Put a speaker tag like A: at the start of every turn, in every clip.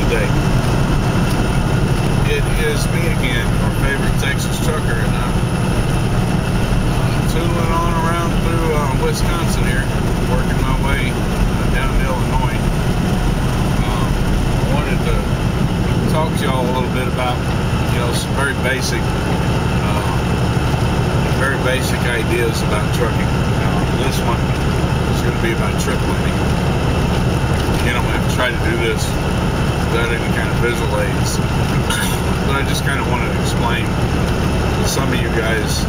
A: day. It is me again, your favorite Texas trucker, and I'm tooling on around through Wisconsin here, working my way down to Illinois. I wanted to talk to y'all a little bit about, some very basic ideas about trucking. This one is going to be about trip planning. I'm going to try to do this without any kind of visual aids, but I just kind of wanted to explain to some of you guys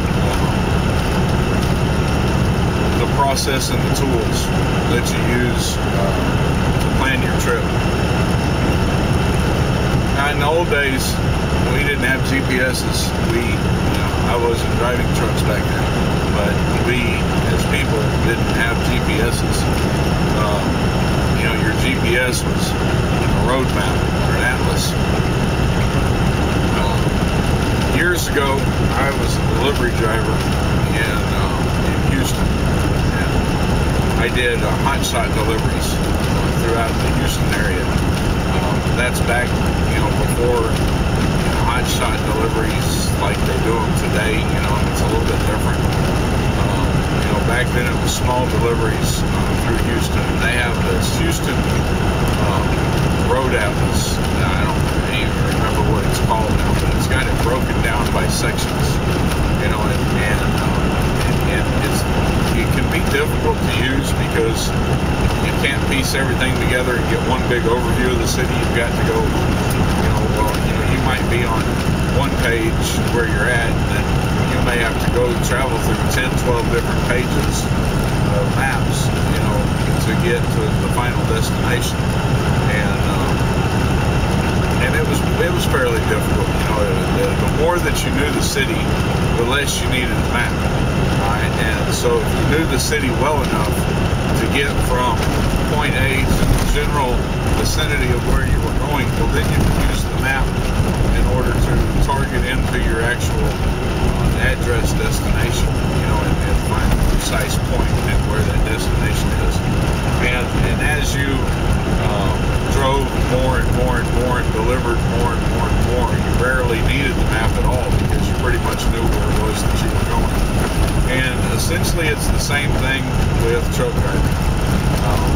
A: the process and the tools that you use to plan your trip. Now, in the old days, we didn't have GPSs. I wasn't driving trucks back then, but we, as people, didn't have GPSs. Your GPS was a road map or an atlas. Years ago, I was a delivery driver in Houston, and I did hotshot deliveries throughout the Houston area. That's back, before hotshot deliveries like they do them today. It's a little bit different. Back then it was small deliveries through Houston. They have this Houston road atlas. I don't even remember what it's called now, but it's got it broken down by sections. And it can be difficult to use because you can't piece everything together and get one big overview of the city. You've got to go, you might be on one page where you're at, and then you may have to go travel through 10, 12 different pages of maps, to get to the final destination. And it was fairly difficult. The more that you knew the city, the less you needed a map. Right? And so if you knew the city well enough to get from point A to the general vicinity of where you were going, well, then you could use the map in order to target into your actual address destination, and find the precise point and where that destination is. And as you drove more and more and more and delivered more and more and more, you rarely needed the map at all because you pretty much knew where it was that you were going. And essentially it's the same thing with truck driving.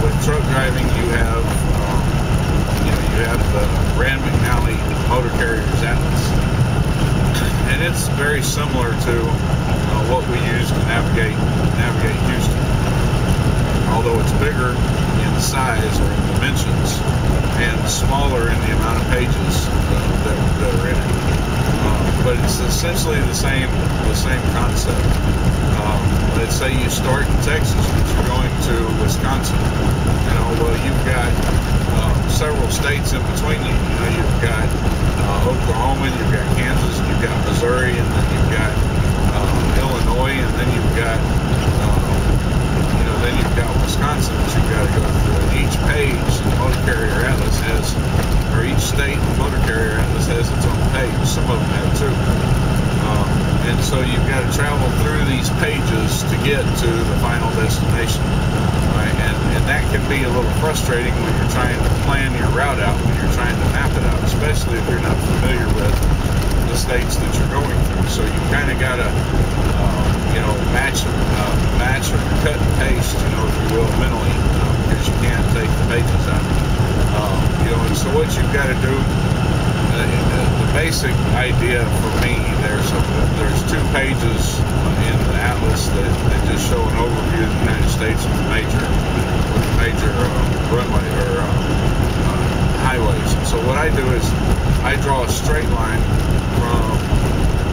A: With truck driving, you have the Rand McNally Motor Carriers Atlas, and it's very similar to what we use to navigate Houston, although it's bigger in size or in dimensions and smaller in the amount of pages that are in it. But it's essentially the same concept. Let's say you start in Texas, but you're going to Wisconsin. You've got several states in between you. You've got Oklahoma, you've got Kansas, you've got Missouri, and then you've got Illinois, and then you've got Wisconsin that you've got to go through. And each page in the Motor Carrier Atlas each state in the Motor Carrier Atlas has its own page. Some of them have two. And so you've got to travel through these pages to get to the final destination. Right? And that can be a little frustrating when you're trying to plan your route out, when you're trying to map it out, especially if you're not familiar with the states that you're going through. So you kind of got to, match or cut and paste, if you will, mentally, because you can't take the pages out. And so what you've got to do, the basic idea for me, there's 2 pages in the atlas that just show an overview of the United States with major runway or highways. And so what I do is I draw a straight line from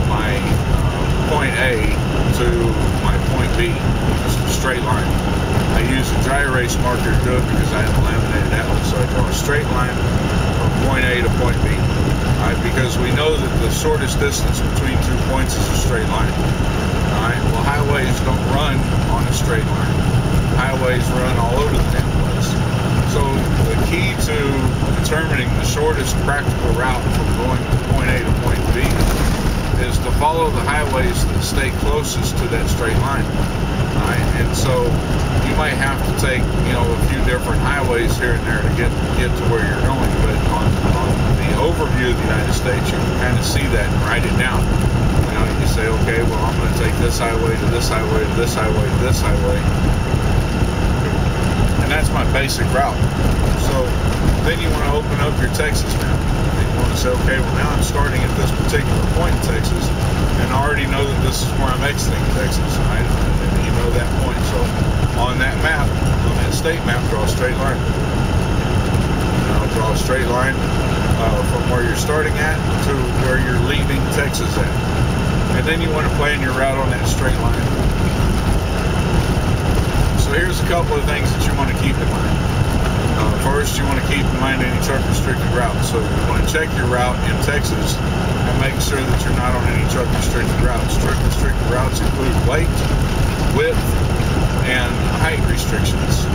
A: my point A to my point B, just a straight line. I use a dry erase marker to do it because I have a laminated atlas, so I draw a straight line from point A to point B. Because we know that the shortest distance between 2 points is a straight line. Alright, well, highways don't run on a straight line. Highways run all over the damn place. So the key to determining the shortest practical route from going from point A to point B is to follow the highways that stay closest to that straight line. Alright, and so you might have to take, a few different highways here and there to get to where you're going, but on overview of the United States, you can kind of see that and write it down. You know, you say, okay, well, I'm going to take this highway to this highway to this highway to this highway. And that's my basic route. So then you want to open up your Texas map. And you want to say, okay, well, now I'm starting at this particular point in Texas, and I already know that this is where I'm exiting Texas, right? And you know that point. So on that map, on that state map, draw a straight line. Draw a straight line from where you're starting at to where you're leaving Texas at. And then you want to plan your route on that straight line. So here's a couple of things that you want to keep in mind. First, you want to keep in mind any truck restricted routes. So you want to check your route in Texas and make sure that you're not on any truck restricted routes. Truck restricted routes include weight, width, and height restrictions.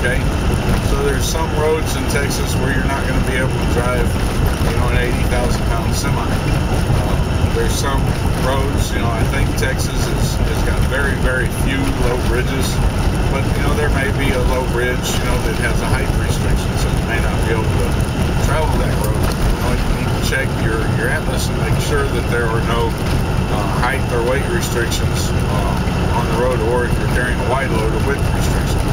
A: Okay? So there's some roads in Texas where you're not going to be able to drive, you know, an 80,000-pound semi. There's some roads, you know, I think Texas has got very, very few low bridges, but, you know, there may be a low bridge, you know, that has a height restriction, so you may not be able to travel that road. You know, you need to check your atlas and make sure that there are no height or weight restrictions on the road, or if you're carrying a wide load, a width restriction.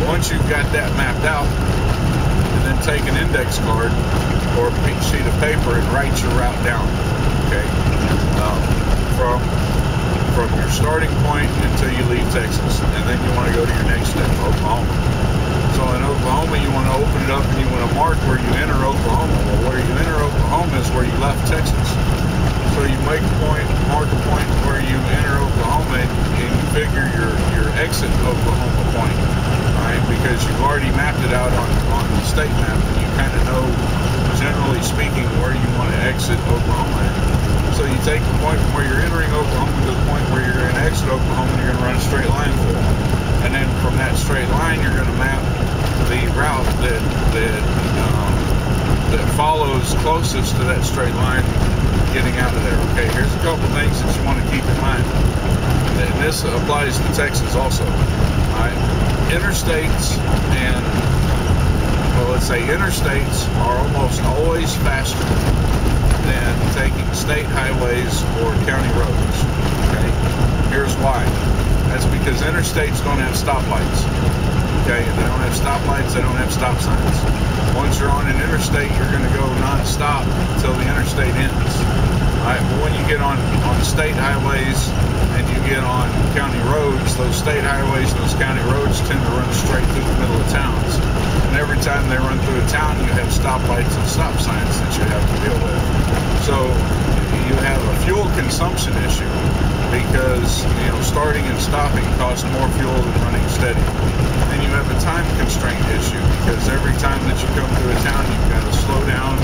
A: Once you've got that mapped out, and then take an index card or a sheet of paper and write your route down, okay? From your starting point until you leave Texas, and then you want to go to your next step, Oklahoma. So in Oklahoma, you want to open it up and you want to mark where you enter Oklahoma. Well, where you enter Oklahoma is where you left Texas. So you make a point, mark a point where you enter Oklahoma, and you figure your exit Oklahoma point, right? Because you've already mapped it out on the state map, and you kind of know, generally speaking, where you want to exit Oklahoma at. So you take the point from where you're entering Oklahoma to the point where you're going to exit Oklahoma, and you're going to run a straight line through it. And then from that straight line, you're going to map the route that follows closest to that straight line getting out of there. Okay, here's a couple things that you want to keep in mind. And this applies to Texas also. All right, interstates and, well, let's say interstates are almost always faster than taking state highways or county roads. Okay, here's why. That's because interstates don't have stoplights. Okay, and they don't have stoplights, they don't have stop signs. Once you're on an interstate, you're going to go non-stop until the interstate ends. All right, but when you get on state highways and you get on county roads, those state highways and those county roads tend to run straight through the middle of towns. And every time they run through a town, you have stoplights and stop signs that you have to deal with. So you have a fuel consumption issue because, you know, starting and stopping costs more fuel than running steady. And you have a time constraint issue because every time that you come through a town, you've got to slow down,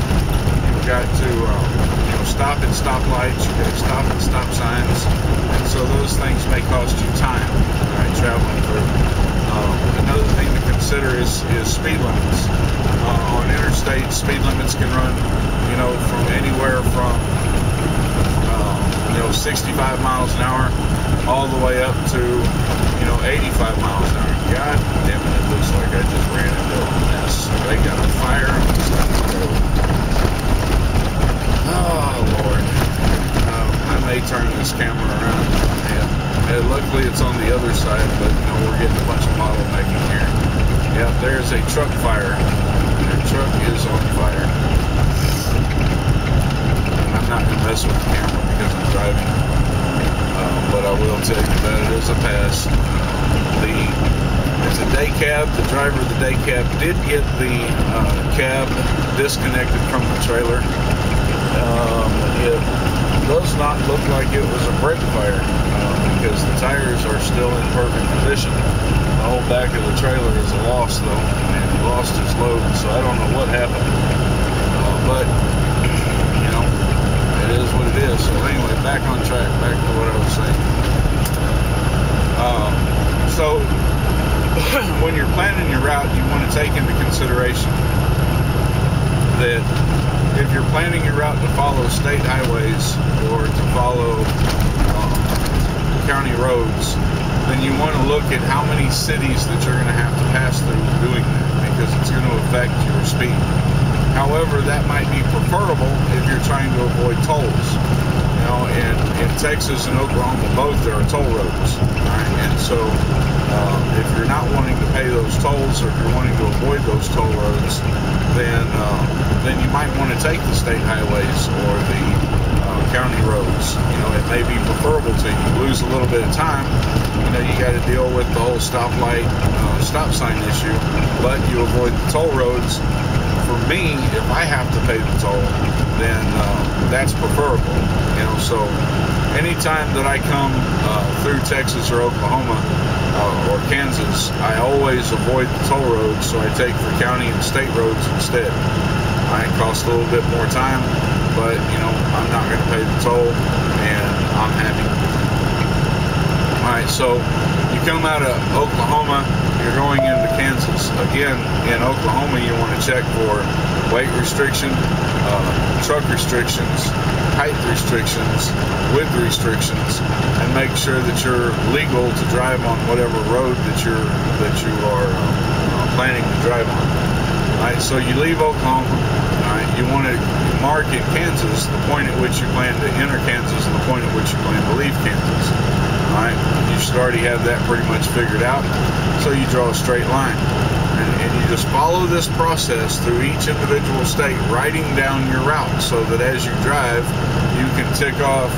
A: you've got to stop at stoplights, you've got to stop at stop signs, and so those things may cost you time, right, traveling through. Another thing to consider is speed limits. On interstates, speed limits can run, you know, from anywhere from 65 miles an hour all the way up to 85 miles an hour. God damn it, it looks like I just ran into a mess. They got a fire on this road. Oh, Lord. I may turn this camera around. And luckily it's on the other side, but we're getting a bunch of bottlenecking here. Yep, there's a truck fire. Their truck is on fire. I'm not going to mess with the camera because I'm driving. But I will tell you that it is a pass. It's a day cab. The driver of the day cab did get the cab disconnected from the trailer. It does not look like it was a brake fire because the tires are still in perfect condition. The whole back of the trailer is a loss though, and he lost his load, so I don't know what happened. But it is what it is. So anyway, back on track, back to what I was saying. So when you're planning your route, you want to take into consideration that if you're planning your route to follow state highways or to follow county roads, then you want to look at how many cities that you're going to have to pass through doing that, because it's going to affect your speed. How However, that might be preferable if you're trying to avoid tolls. You know, in Texas and Oklahoma, both there are toll roads. Right? And so, if you're not wanting to pay those tolls, or if you're wanting to avoid those toll roads, then you might want to take the state highways or the county roads. You know, it may be preferable to you. Lose a little bit of time. You know, you got to deal with the whole stoplight, stop sign issue, but you avoid the toll roads. For me, if I have to pay the toll, then that's preferable. You know, so anytime that I come through Texas or Oklahoma or Kansas, I always avoid the toll roads, so I take the county and state roads instead. It costs a little bit more time, but you know, I'm not going to pay the toll, and I'm happy. Alright, so you come out of Oklahoma, you're going into Kansas. Again, in Oklahoma, you want to check for weight restriction, truck restrictions, height restrictions, width restrictions, and make sure that you're legal to drive on whatever road that you are planning to drive on. Alright, so you leave Oklahoma. Alright, you want to mark in Kansas the point at which you plan to enter Kansas and the point at which you plan to leave Kansas. Alright, you should already have that pretty much figured out. So you draw a straight line. And you just follow this process through each individual state, writing down your route so that as you drive, you can tick off,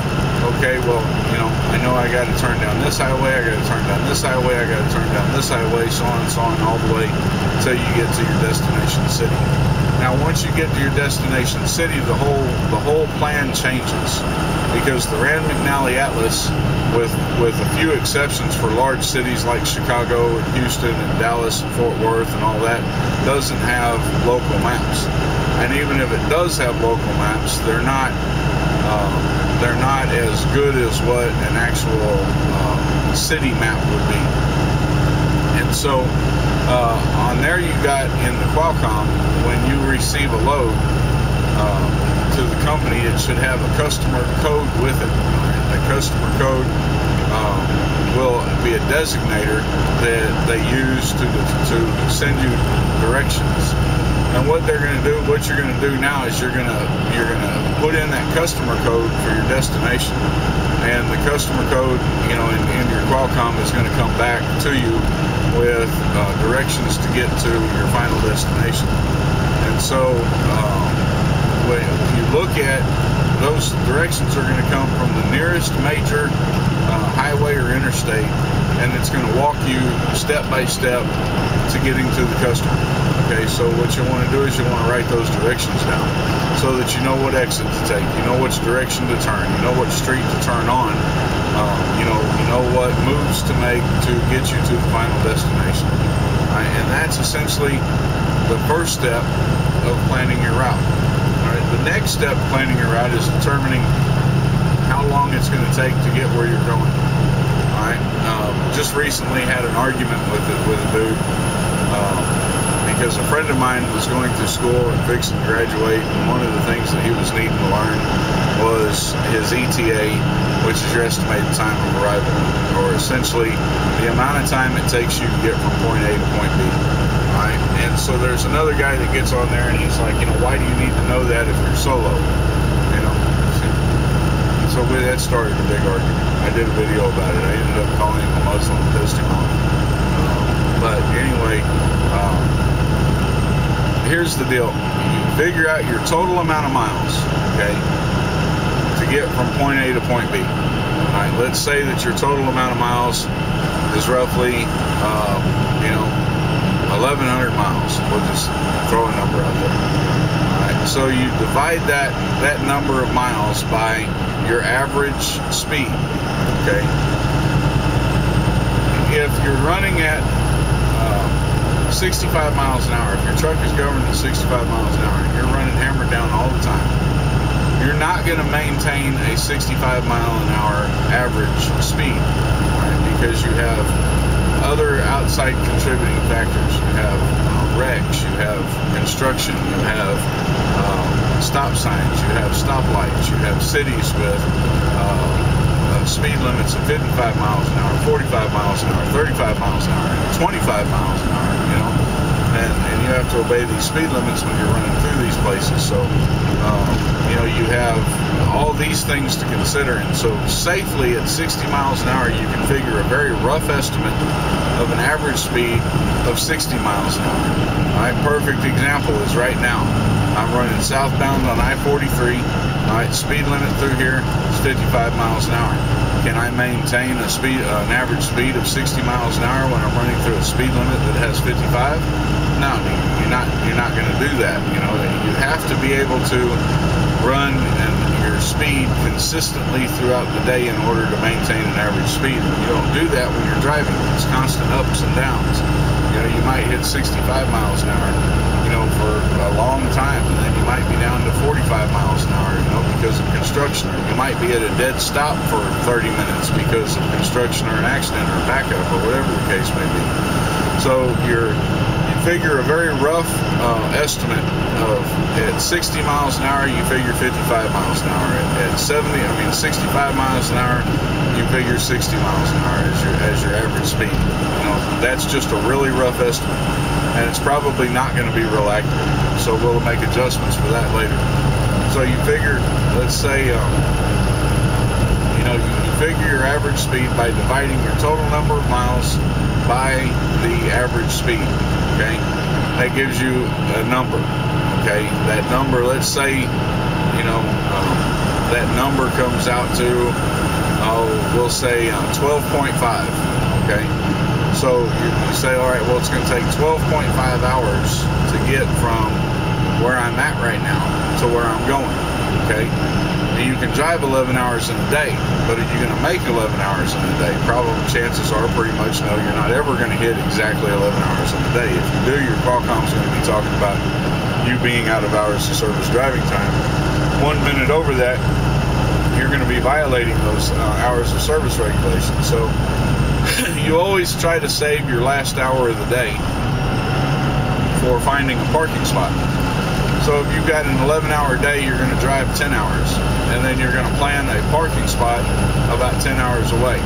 A: okay, well, you know I got to turn down this highway, I got to turn down this highway, I got to turn down this highway, so on and so on, all the way until you get to your destination city. Now, once you get to your destination city, the whole plan changes, because the Rand McNally Atlas, with a few exceptions for large cities like Chicago and Houston and Dallas and Fort Worth and all that, doesn't have local maps. And even if it does have local maps, they're not as good as what an actual city map would be. And so on there, you got in the Qualcomm, when you receive a load to the company, it should have a customer code with it. A customer code will be a designator that they use to send you directions. And what they're going to do, what you're going to do now is you're going to put in that customer code for your destination, and the customer code, you know, in your Qualcomm is going to come back to you with directions to get to your final destination. And so when you look at those directions, are going to come from the nearest major highway or interstate, and it's going to walk you step by step to getting to the customer. Okay, so what you want to do is you want to write those directions down so that you know what exit to take, you know which direction to turn, you know what street to turn on, you know what moves to make to get you to the final destination. Right, and that's essentially the first step of planning your route. All right, the next step of planning your route is determining how long it's going to take to get where you're going. All right, just recently had an argument with a dude. Because a friend of mine was going through school and fixing to graduate, and one of the things that he was needing to learn was his ETA, which is your estimated time of arrival, or essentially the amount of time it takes you to get from point A to point B. Right? And so there's another guy that gets on there and he's like, why do you need to know that if you're solo? So that started a big argument. I did a video about it. I ended up calling him a Muslim and pissed him off. But anyway, here's the deal. You figure out your total amount of miles, okay, to get from point A to point B. All right, let's say that your total amount of miles is roughly, 1,100 miles. We'll just throw a number out there. All right, so you divide that number of miles by your average speed, okay? If you're running at 65 miles an hour, if your truck is governed at 65 miles an hour and you're running hammered down all the time, you're not going to maintain a 65 mile an hour average speed, right? Because you have other outside contributing factors. You have wrecks, you have construction, you have stop signs, you have stoplights, you have cities with speed limits of 55 miles an hour, 45 miles an hour, 35 miles an hour, 25 miles an hour, and you have to obey these speed limits when you're running through these places. So, you know, you have all these things to consider. And so safely at 60 miles an hour, you can figure a very rough estimate of an average speed of 60 miles an hour. All right, perfect example is right now. I'm running southbound on I-43. All right, speed limit through here is 55 miles an hour. Can I maintain an average speed of 60 miles an hour when I'm running through a speed limit that has 55? No, you're not going to do that. You know, you have to be able to run your speed consistently throughout the day in order to maintain an average speed. You don't do that when you're driving. It's constant ups and downs. You know, you might hit 65 miles an hour, you know, for a long time, and then you might be down to 45 miles an hour, you know, because of construction. Or you might be at a dead stop for 30 minutes because of construction or an accident or a backup or whatever the case may be. So you figure a very rough estimate of at 60 miles an hour, you figure 55 miles an hour. At 65 miles an hour, you figure 60 miles an hour as your average speed. You know, that's just a really rough estimate, and it's probably not going to be real accurate. So we'll make adjustments for that later. So you figure, let's say, you know, you figure your average speed by dividing your total number of miles by the average speed. Okay, that gives you a number. Okay, that number, let's say, you know, that number comes out to, we'll say 12.5. Okay, so you say, all right, well, it's going to take 12.5 hours to get from where I'm at right now to where I'm going. Okay, you can drive 11 hours in a day, but are you going to make 11 hours in a day? Probably, chances are pretty much no, you're not ever going to hit exactly 11 hours in a day. If you do, your Qualcomm's going to be talking about you being out of hours of service driving time. 1 minute over that, you're going to be violating those hours of service regulations. So you always try to save your last hour of the day for finding a parking spot. So if you've got an 11-hour day, you're going to drive 10 hours, and then you're going to plan a parking spot about 10 hours away.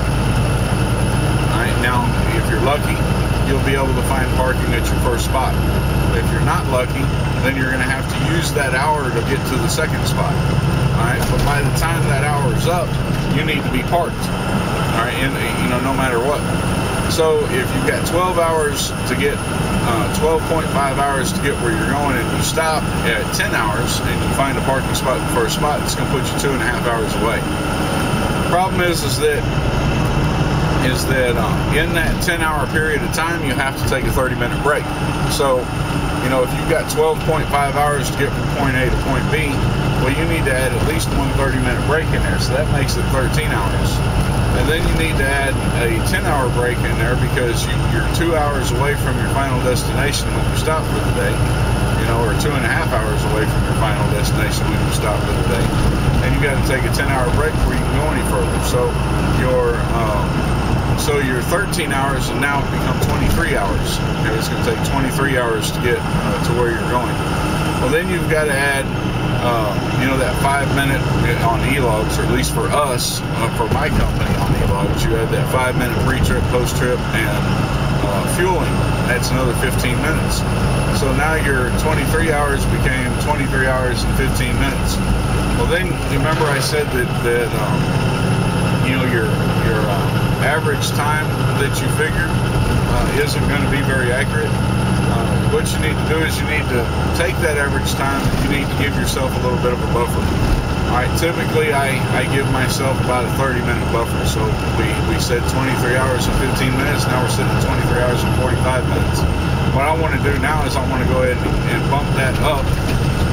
A: All right, now, if you're lucky, you'll be able to find parking at your first spot. If you're not lucky, then you're going to have to use that hour to get to the second spot. All right, but by the time that hour is up, you need to be parked. All right, and you know, no matter what. So if you've got 12 hours to get, 12.5 hours to get where you're going, and you stop at 10 hours and you find a parking spot at the first spot, it's going to put you 2.5 hours away. The problem is that in that 10-hour period of time, you have to take a 30-minute break. So, you know, if you've got 12.5 hours to get from point A to point B, well, you need to add at least one 30-minute break in there. So that makes it 13 hours. And then you need to add a 10-hour break in there because you're 2 hours away from your final destination when you stop for the day, you know, or 2.5 hours away from your final destination when you stop for the day. And you got to take a 10-hour break before you can go any further. So your 13 hours will now become 23 hours. Okay, it's going to take 23 hours to get to where you're going. Well, then you've got to add, you know, that 5 minute on e-logs, or at least for us, for my company on e-logs, you have that 5 minute pre-trip, post-trip, and fueling. That's another 15 minutes. So now your 23 hours became 23 hours and 15 minutes. Well, then remember I said that you know, your average time that you figured isn't going to be very accurate. What you need to do is you need to take that average time and you need to give yourself a little bit of a buffer. All right, typically I give myself about a 30-minute buffer. So we said 23 hours and 15 minutes. Now we're sitting at 23 hours and 45 minutes. What I want to do now is I want to go ahead and bump that up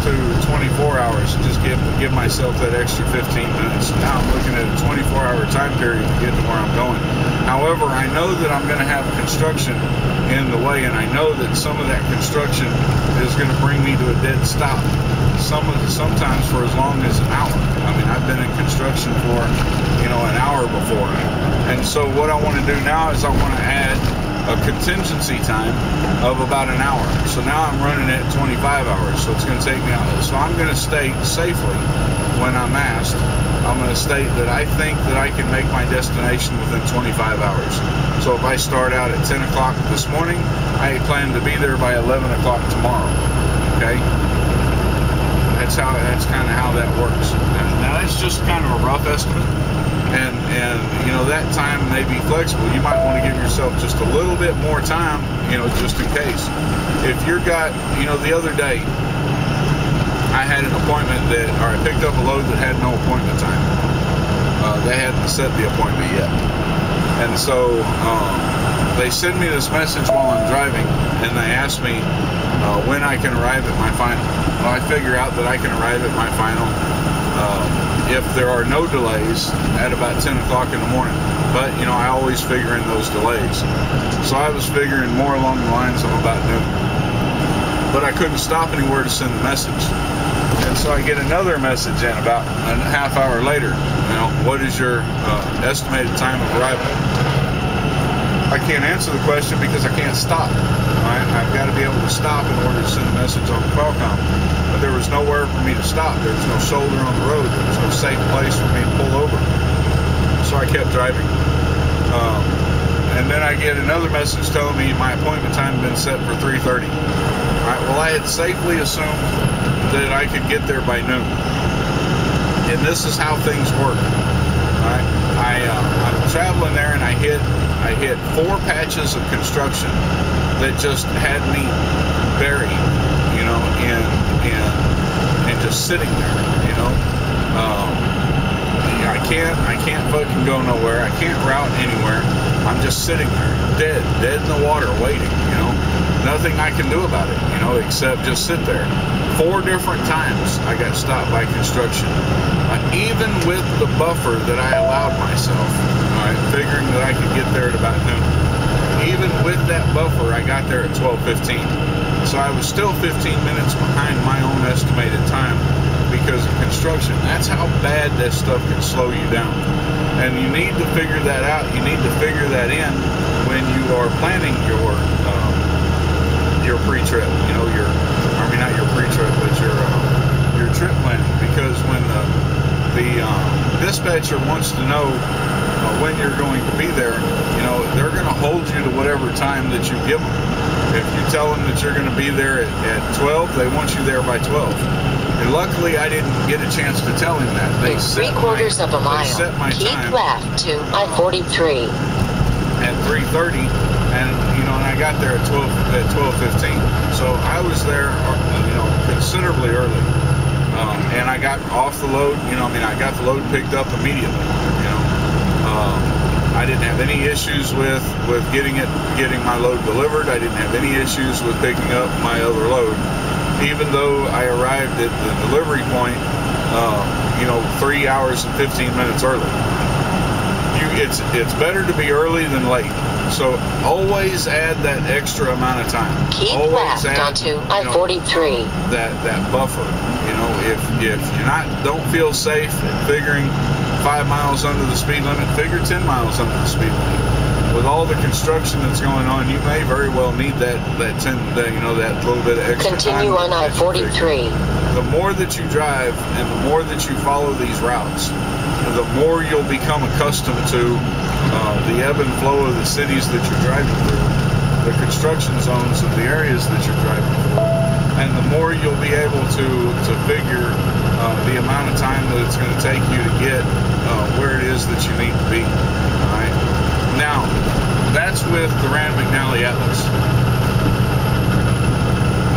A: to 24 hours and just give myself that extra 15 minutes. Now I'm looking at a 24-hour time period to get to where I'm going. However, I know that I'm going to have construction in the way, and I know that some of that construction is going to bring me to a dead stop. Sometimes for as long as an hour. I mean, I've been in construction for, you know, an hour before. And so what I want to do now is I want to add a contingency time of about an hour. So now I'm running at 25 hours. So it's going to take me out. So I'm going to state safely when I'm asked, I'm going to state that I think that I can make my destination within 25 hours. So if I start out at 10 o'clock this morning, I plan to be there by 11 o'clock tomorrow. Okay? That's kind of how that works. Now that's just kind of a rough estimate. And you know, that time may be flexible. You might want to give yourself just a little bit more time, you know, just in case. If you've got, you know, the other day, I had an appointment or I picked up a load that had no appointment time. They hadn't set the appointment yet. And so they send me this message while I'm driving, and they ask me when I can arrive at my final. Well, I figure out that I can arrive at my final if there are no delays at about 10 o'clock in the morning. But, you know, I always figure in those delays. So I was figuring more along the lines of about noon. But I couldn't stop anywhere to send the message. And so I get another message in about a half hour later. You know, what is your estimated time of arrival? I can't answer the question because I can't stop. Right? I've got to be able to stop in order to send a message on the Qualcomm. But there was nowhere for me to stop. There was no shoulder on the road. There was no safe place for me to pull over. So I kept driving. And then I get another message telling me my appointment time had been set for 3:30. All right, well, I had safely assumed that I could get there by noon. And this is how things work. All right, I'm traveling there, and I hit 4 patches of construction that just had me buried, you know, and just sitting there, you know. I can't fucking go nowhere. I can't route anywhere. I'm just sitting there, dead in the water, waiting, you know. Nothing I can do about it, you know, except just sit there. 4 different times I got stopped by construction. Even with the buffer that I allowed myself, all right, figuring that I could get there at about noon. Even with that buffer, I got there at 12:15. So I was still 15 minutes behind my own estimated time because of construction. That's how bad that stuff can slow you down. And you need to figure that out. You need to figure that in when you are planning your pre-trip. You know, not your pre-trip, but your trip planning. Because when the dispatcher wants to know when you're going to be there, you know, they're going to hold you to whatever time that you give them. If you tell them that you're going to be there at 12, they want you there by 12. And luckily, I didn't get a chance to tell him that.
B: In 3/4 of a mile, keep left to I-43
A: at 3:30, and you know, and I got there at 12:15. So I was there, you know, considerably early, and I got off the load. You know, I mean, I got the load picked up immediately. You know, I didn't have any issues with getting my load delivered. I didn't have any issues with picking up my other load, even though I arrived at the delivery point, you know, 3 hours and 15 minutes early. It's better to be early than late. So always add that extra amount of time.
B: Keep
A: always
B: left onto I-43.
A: That buffer. You know, if you're don't feel safe figuring 5 miles under the speed limit, figure 10 miles under the speed limit. With all the construction that's going on, you may very well need that little bit of extra
B: Continue
A: time.
B: on I-43.
A: The more that you drive and the more that you follow these routes, the more you'll become accustomed to the ebb and flow of the cities that you're driving through, the construction zones of the areas that you're driving through, and the more you'll be able to figure the amount of time that it's going to take you to get where it is that you need to be. All right. Now, that's with the Rand McNally Atlas.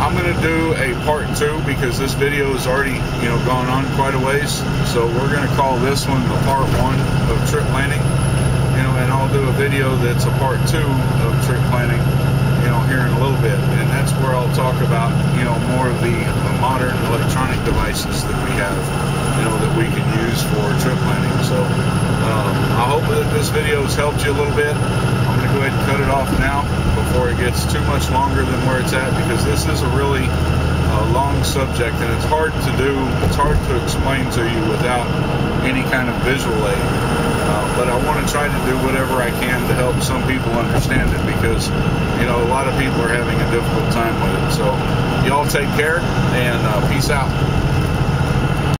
A: I'm going to do a part 2 because this video has already, you know, gone on quite a ways. So we're going to call this one the part 1 of trip planning. You know, and I'll do a video that's a part 2 of trip planning, you know, here in a little bit. And that's where I'll talk about, you know, more of the modern electronic devices that we have, you know, that we can use for trip planning. So I hope that this video has helped you a little bit. I'm going to go ahead and cut it off now before it gets too much longer than where it's at, because this is a really long subject and it's hard to do. It's hard to explain to you without any kind of visual aid. But I want to try to do whatever I can to help some people understand it, because, you know, a lot of people are having a difficult time with it. So y'all take care, and peace out.